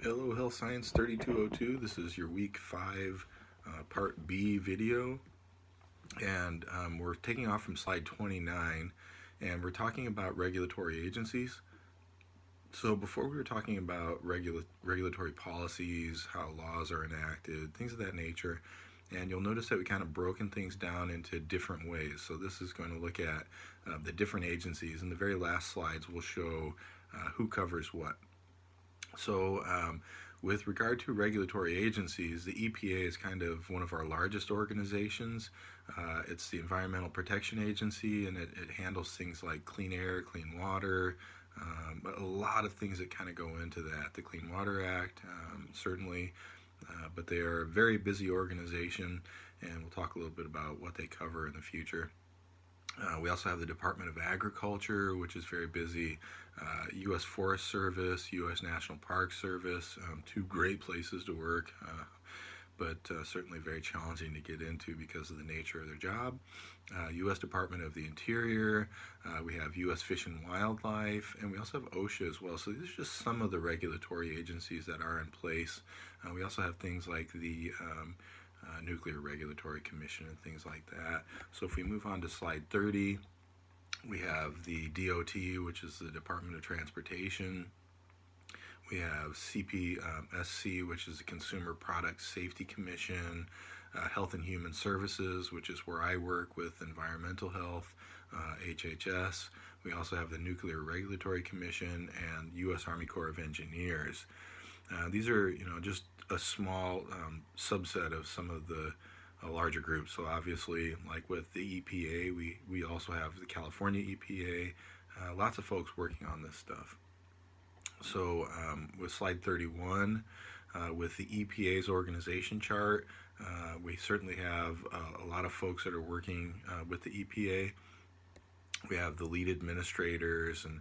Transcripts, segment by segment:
Hello, Health Science 3202. This is your week 5 part B video, and we're taking off from slide 29, and we're talking about regulatory agencies. So before we were talking about regulatory policies, how laws are enacted, things of that nature, and you'll notice that we kind of broken things down into different ways. So this is going to look at the different agencies, and the very last slides will show who covers what. So with regard to regulatory agencies, the EPA is kind of one of our largest organizations. It's the Environmental Protection Agency, and it handles things like clean air, clean water, a lot of things that kind of go into that. The Clean Water Act, certainly, but they are a very busy organization, and we'll talk a little bit about what they cover in the future. We also have the Department of Agriculture, which is very busy, U.S. Forest Service, U.S. National Park Service, two great places to work, but certainly very challenging to get into because of the nature of their job. U.S. Department of the Interior, we have U.S. Fish and Wildlife, and we also have OSHA as well. So these are just some of the regulatory agencies that are in place. We also have things like the Nuclear Regulatory Commission and things like that. So if we move on to slide 30, we have the DOT, which is the Department of Transportation. We have CPSC, which is the Consumer Product Safety Commission, Health and Human Services, which is where I work with environmental health, HHS. We also have the Nuclear Regulatory Commission and U.S. Army Corps of Engineers. These are, just a small subset of some of the larger groups. So obviously, like with the EPA, we also have the California EPA, lots of folks working on this stuff. So with slide 31, with the EPA's organization chart, we certainly have a lot of folks that are working with the EPA. We have the lead administrators and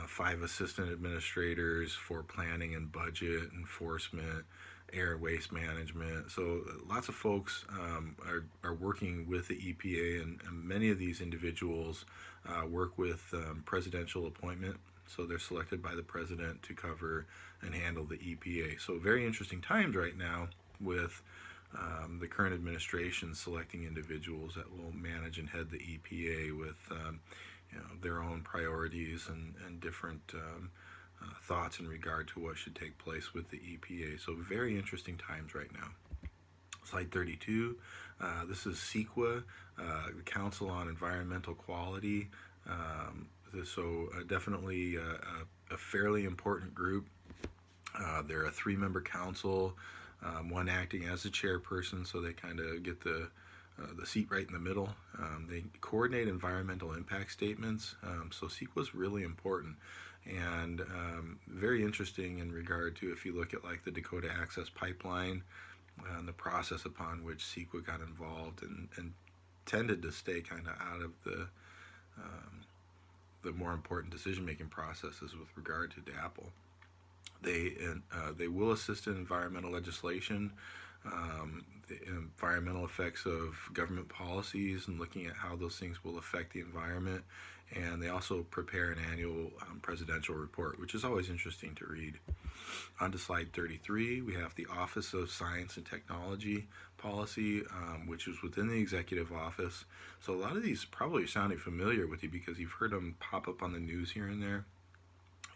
5 assistant administrators for planning and budget, enforcement, air and waste management. So lots of folks are working with the EPA, and many of these individuals work with presidential appointment. So they're selected by the president to cover and handle the EPA. So very interesting times right now with the current administration selecting individuals that will manage and head the EPA with their own priorities and different thoughts in regard to what should take place with the EPA. So very interesting times right now. Slide 32, this is CEQA, the Council on Environmental Quality. So definitely a fairly important group. They're a 3-member council, one acting as the chairperson, so they kind of get the seat right in the middle. They coordinate environmental impact statements, so CEQA is really important and very interesting in regard to, if you look at like the Dakota Access Pipeline and the process upon which CEQA got involved and tended to stay kind of out of the more important decision-making processes with regard to DAPL. They will assist in environmental legislation, the environmental effects of government policies and looking at how those things will affect the environment, and they also prepare an annual presidential report, which is always interesting to read. On to slide 33, we have the Office of Science and Technology Policy, which is within the executive office. So a lot of these probably are sounding familiar with you because you've heard them pop up on the news here and there.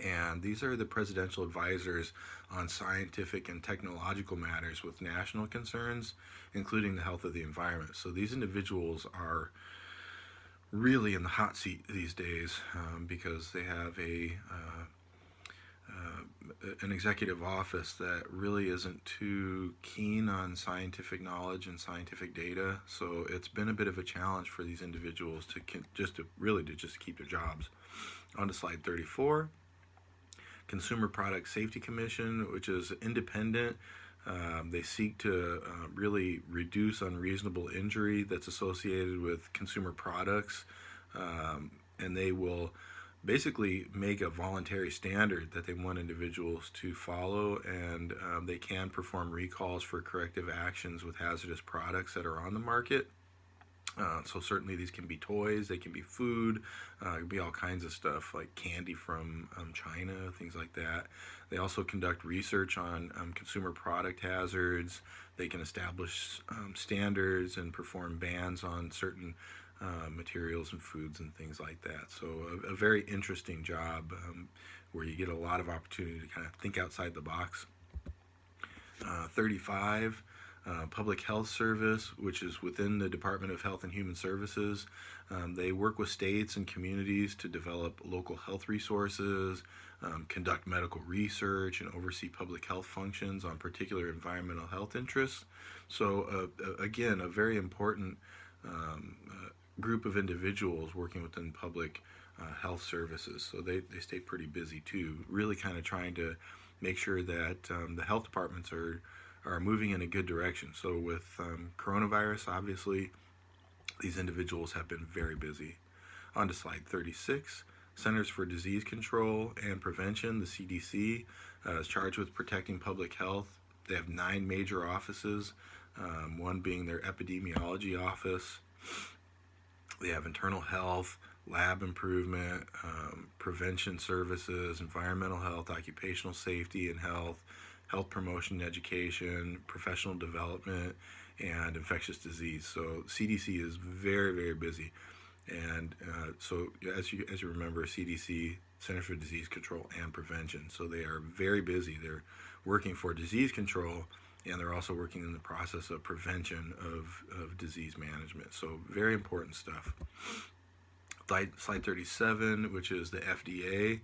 And these are the presidential advisors on scientific and technological matters with national concerns, including the health of the environment. So these individuals are really in the hot seat these days because they have an executive office that really isn't too keen on scientific knowledge and scientific data. So it's been a bit of a challenge for these individuals to just keep their jobs. On to slide 34. Consumer Product Safety Commission, which is independent. They seek to really reduce unreasonable injury that's associated with consumer products, and they will basically make a voluntary standard that they want individuals to follow, and they can perform recalls for corrective actions with hazardous products that are on the market. So certainly these can be toys, they can be food, it can be all kinds of stuff like candy from China, things like that. They also conduct research on consumer product hazards. They can establish standards and perform bans on certain materials and foods and things like that. So a very interesting job where you get a lot of opportunity to kind of think outside the box. 35, Public Health Service, which is within the Department of Health and Human Services. They work with states and communities to develop local health resources, conduct medical research, and oversee public health functions on particular environmental health interests. So again, a very important group of individuals working within public health services. So they stay pretty busy too, really kind of trying to make sure that the health departments are moving in a good direction. So with coronavirus, obviously, these individuals have been very busy. On to slide 36. Centers for Disease Control and Prevention, the CDC, is charged with protecting public health. They have 9 major offices, one being their epidemiology office. They have internal health, lab improvement, prevention services, environmental health, occupational safety and health, health promotion and education, professional development, and infectious disease. So CDC is very, very busy. And so as you remember, CDC, Centers for Disease Control and Prevention. So they are very busy. They're working for disease control, and they're also working in the process of prevention of disease management. So very important stuff. Slide 37, which is the FDA.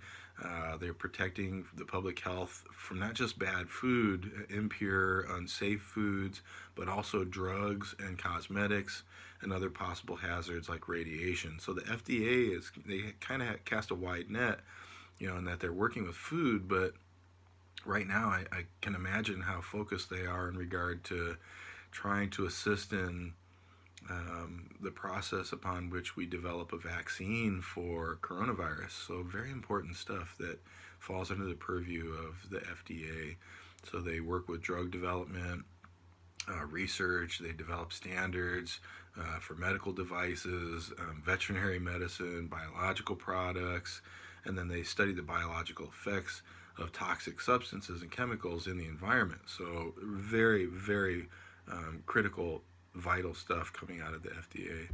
They're protecting the public health from not just bad food, impure, unsafe foods, but also drugs and cosmetics and other possible hazards like radiation. So the FDA they kind of cast a wide net, in that they're working with food, but right now I can imagine how focused they are in regard to trying to assist in the process upon which we develop a vaccine for coronavirus. So very important stuff that falls under the purview of the FDA. So they work with drug development, research, they develop standards for medical devices, veterinary medicine, biological products, and then they study the biological effects of toxic substances and chemicals in the environment. So very, very critical, vital stuff coming out of the FDA.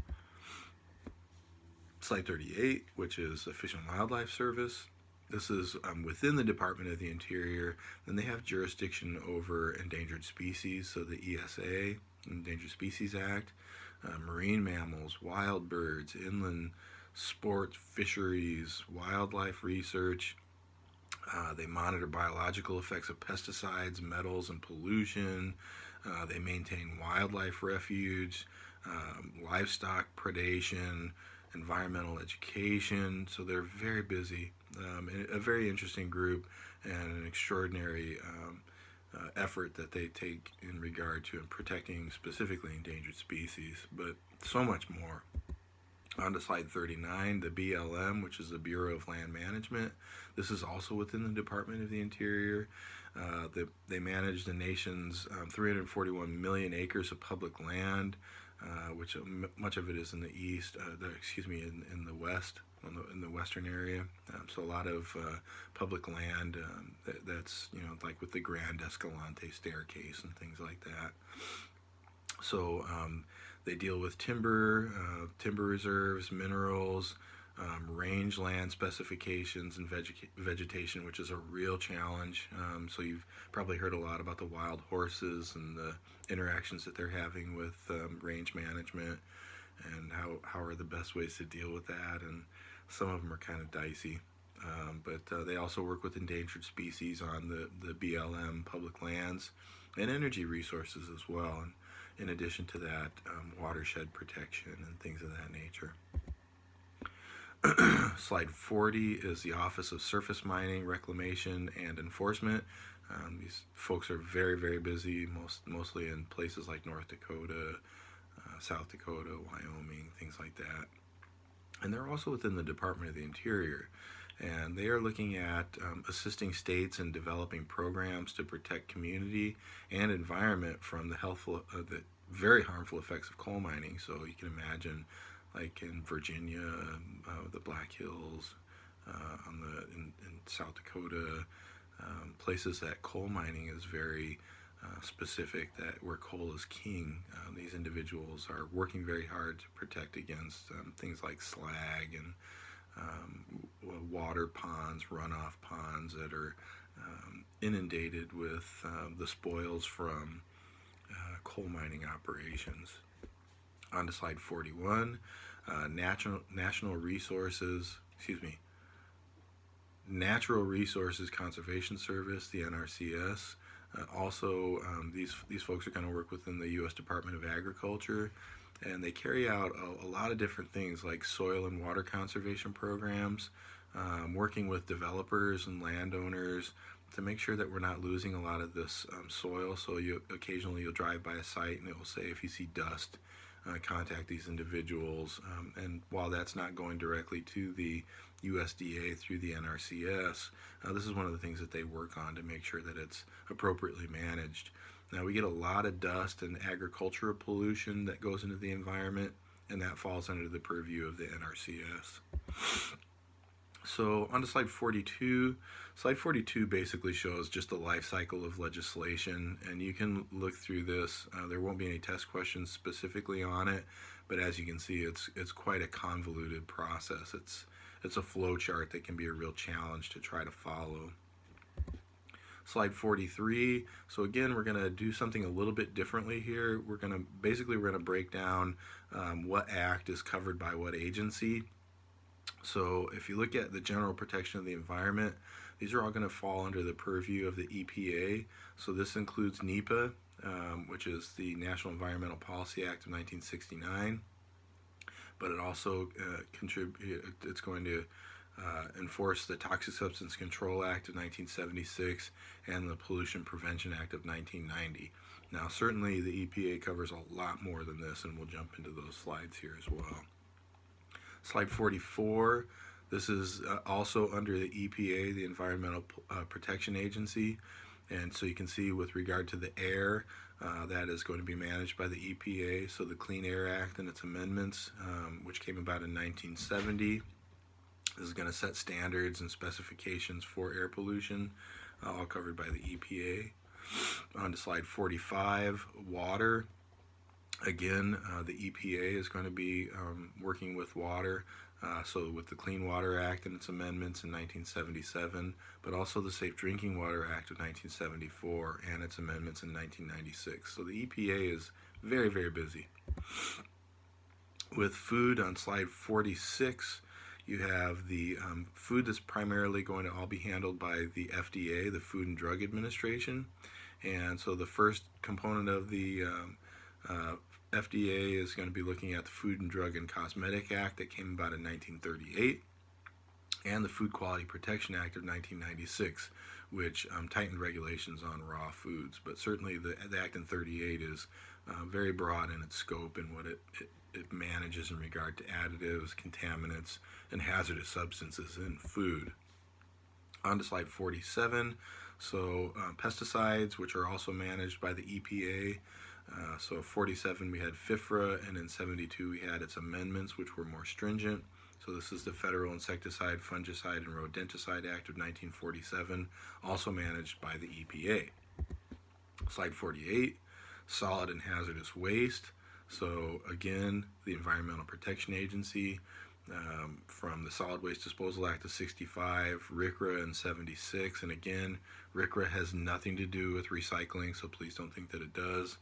Slide 38, which is the Fish and Wildlife Service. This is within the Department of the Interior, and they have jurisdiction over endangered species, so the ESA, Endangered Species Act, marine mammals, wild birds, inland sports, fisheries, wildlife research. They monitor biological effects of pesticides, metals, and pollution. They maintain wildlife refuge, livestock predation, environmental education. So they're very busy. A very interesting group and an extraordinary effort that they take in regard to protecting specifically endangered species, but so much more. On to slide 39, the BLM, which is the Bureau of Land Management. This is also within the Department of the Interior. They manage the nation's 341 million acres of public land, which much of it is in the east, in the west, in the western area. So a lot of public land that's, like with the Grand Escalante staircase and things like that. So they deal with timber reserves, minerals, rangeland specifications, and vegetation, which is a real challenge. So you've probably heard a lot about the wild horses and the interactions that they're having with range management, and how are the best ways to deal with that. And some of them are kind of dicey. But they also work with endangered species on the BLM public lands and energy resources as well. And in addition to that, watershed protection and things of that nature. Slide 40 is the Office of Surface Mining, Reclamation, and Enforcement. These folks are very, very busy, mostly in places like North Dakota, South Dakota, Wyoming, things like that. And they're also within the Department of the Interior. And they are looking at assisting states in developing programs to protect community and environment from the very harmful effects of coal mining. So you can imagine, like in Virginia, the Black Hills, in South Dakota, places that coal mining is very specific, that where coal is king. These individuals are working very hard to protect against things like slag and water ponds, runoff ponds that are inundated with the spoils from coal mining operations. On to slide 41, National Resources, Natural Resources Conservation Service, the NRCS. These folks are going to work within the U.S. Department of Agriculture, and they carry out a lot of different things like soil and water conservation programs, working with developers and landowners to make sure that we're not losing a lot of this soil. So occasionally you'll drive by a site and it will say, if you see dust, contact these individuals. And while that's not going directly to the USDA through the NRCS, this is one of the things that they work on to make sure that it's appropriately managed. Now, we get a lot of dust and agricultural pollution that goes into the environment, and that falls under the purview of the NRCS. So on to slide 42. Slide 42 basically shows just the life cycle of legislation, and you can look through this. There won't be any test questions specifically on it, but as you can see, it's quite a convoluted process. It's a flow chart that can be a real challenge to try to follow. Slide 43. So again, we're going to do something a little bit differently here. We're going to break down what act is covered by what agency. So if you look at the General Protection of the Environment, these are all going to fall under the purview of the EPA. So this includes NEPA, which is the National Environmental Policy Act of 1969. But it also it's going to enforce the Toxic Substance Control Act of 1976 and the Pollution Prevention Act of 1990. Now, certainly the EPA covers a lot more than this, and we'll jump into those slides here as well. Slide 44, this is also under the EPA, the Environmental Protection Agency. And so you can see with regard to the air, that is going to be managed by the EPA. So the Clean Air Act and its amendments, which came about in 1970, this is going to set standards and specifications for air pollution, all covered by the EPA. On to slide 45, water. Again, the EPA is going to be working with water, so with the Clean Water Act and its amendments in 1977, but also the Safe Drinking Water Act of 1974 and its amendments in 1996. So the EPA is very, very busy. With food on slide 46, you have the food that's primarily going to all be handled by the FDA, the Food and Drug Administration. And so the first component of the FDA is going to be looking at the Food and Drug and Cosmetic Act that came about in 1938 and the Food Quality Protection Act of 1996, which tightened regulations on raw foods. But certainly the Act in 38 is very broad in its scope and what it manages in regard to additives, contaminants, and hazardous substances in food. On to slide 47. So pesticides, which are also managed by the EPA. So 47 we had FIFRA, and in 72 we had its amendments, which were more stringent. So this is the Federal Insecticide, Fungicide, and Rodenticide Act of 1947, also managed by the EPA. Slide 48, solid and hazardous waste. So again, the Environmental Protection Agency, from the Solid Waste Disposal Act of 65, RCRA in 76, and again, RCRA has nothing to do with recycling, so please don't think that it does.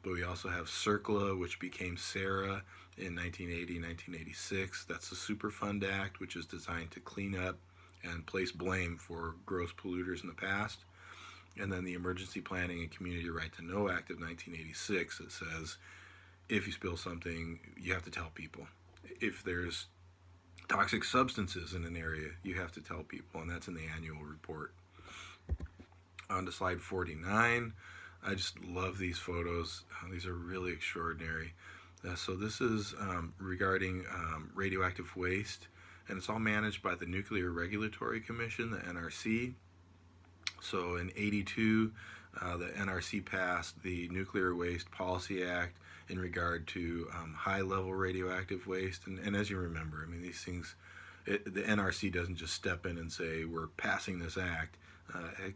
But we also have CERCLA, which became SARA in 1980, 1986. That's the Superfund Act, which is designed to clean up and place blame for gross polluters in the past. And then the Emergency Planning and Community Right to Know Act of 1986 that says if you spill something, you have to tell people. If there's toxic substances in an area, you have to tell people, and that's in the annual report. On to slide 49. I just love these photos. These are really extraordinary. So this is regarding radioactive waste, and it's all managed by the Nuclear Regulatory Commission, the NRC. So in '82, the NRC passed the Nuclear Waste Policy Act in regard to high-level radioactive waste. And as you remember, I mean, these things, the NRC doesn't just step in and say, we're passing this act.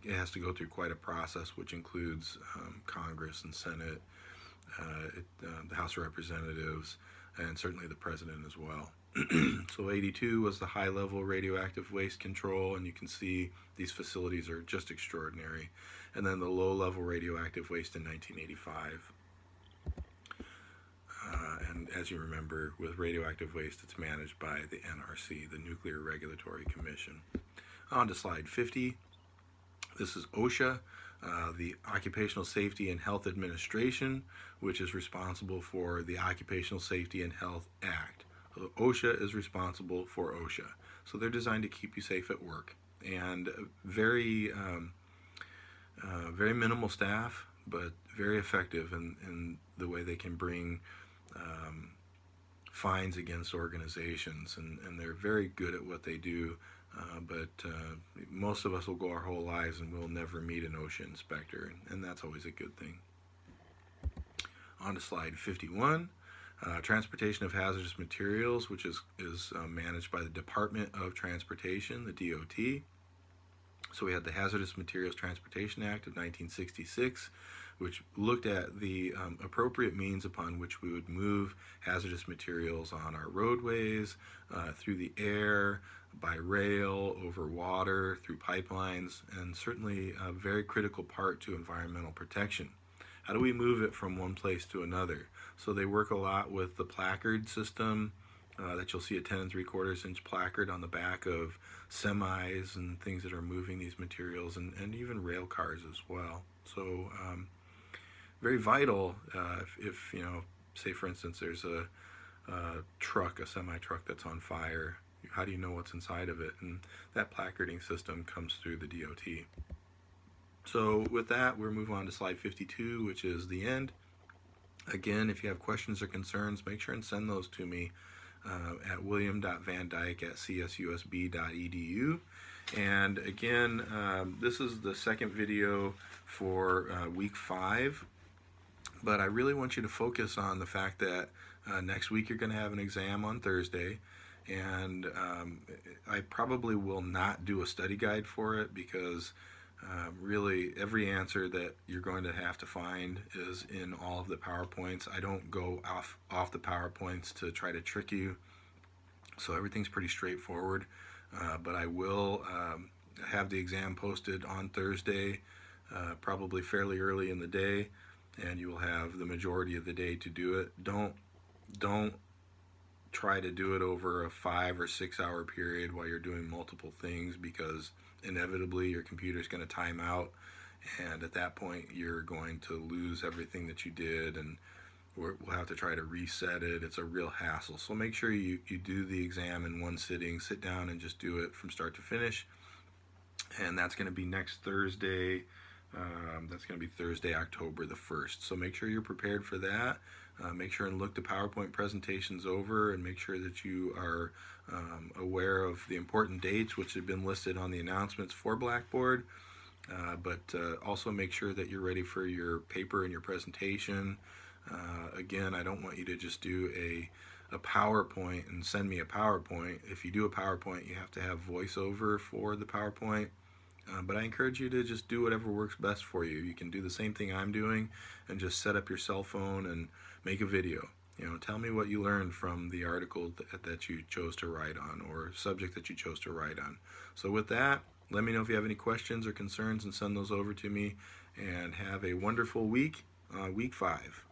It has to go through quite a process, which includes Congress and Senate, the House of Representatives, and certainly the President as well. So '82 was the high-level radioactive waste control, and you can see these facilities are just extraordinary. And then the low-level radioactive waste in 1985. And as you remember, with radioactive waste, it's managed by the NRC, the Nuclear Regulatory Commission. On to slide 50. This is OSHA, the Occupational Safety and Health Administration, which is responsible for the Occupational Safety and Health Act. So OSHA is responsible for OSHA. So they're designed to keep you safe at work. And very minimal staff, but very effective in the way they can bring fines against organizations. And they're very good at what they do. But most of us will go our whole lives and we'll never meet an OSHA inspector, and that's always a good thing. On to slide 51. Transportation of hazardous materials, which is managed by the Department of Transportation, the DOT. So we had the Hazardous Materials Transportation Act of 1966, which looked at the appropriate means upon which we would move hazardous materials on our roadways, through the air, by rail, over water, through pipelines, and certainly a very critical part to environmental protection. How do we move it from one place to another? So they work a lot with the placard system, that you'll see a 10 3/4 inch placard on the back of semis and things that are moving these materials, and even rail cars as well. So very vital if you know, say for instance there's a truck, a semi-truck that's on fire. How do you know what's inside of it? And that placarding system comes through the DOT. So with that, we'll move on to slide 52, which is the end. Again, if you have questions or concerns, make sure and send those to me at william.vandyke@csusb.edu. And again, this is the second video for week 5, but I really want you to focus on the fact that next week you're going to have an exam on Thursday, and I probably will not do a study guide for it because really every answer that you're going to have to find is in all of the PowerPoints. I don't go off the PowerPoints to try to trick you, so everything's pretty straightforward. But I will have the exam posted on Thursday, probably fairly early in the day, and you will have the majority of the day to do it. Don't try to do it over a 5 or 6 hour period while you're doing multiple things, because inevitably your computer's going to time out, and at that point you're going to lose everything that you did, and we'll have to try to reset it. It's a real hassle. So make sure you do the exam in one sitting. Sit down and just do it from start to finish. And that's going to be next Thursday. That's going to be Thursday, October the 1st. So make sure you're prepared for that. Make sure and look the PowerPoint presentations over, and make sure that you are aware of the important dates which have been listed on the announcements for Blackboard. But also make sure that you're ready for your paper and your presentation. Again, I don't want you to just do a PowerPoint and send me a PowerPoint. If you do a PowerPoint, you have to have voiceover for the PowerPoint. But I encourage you to just do whatever works best for you. You can do the same thing I'm doing and just set up your cell phone and make a video. You know, tell me what you learned from the article that you chose to write on, or subject that you chose to write on. So with that, let me know if you have any questions or concerns and send those over to me. And have a wonderful week, week 5.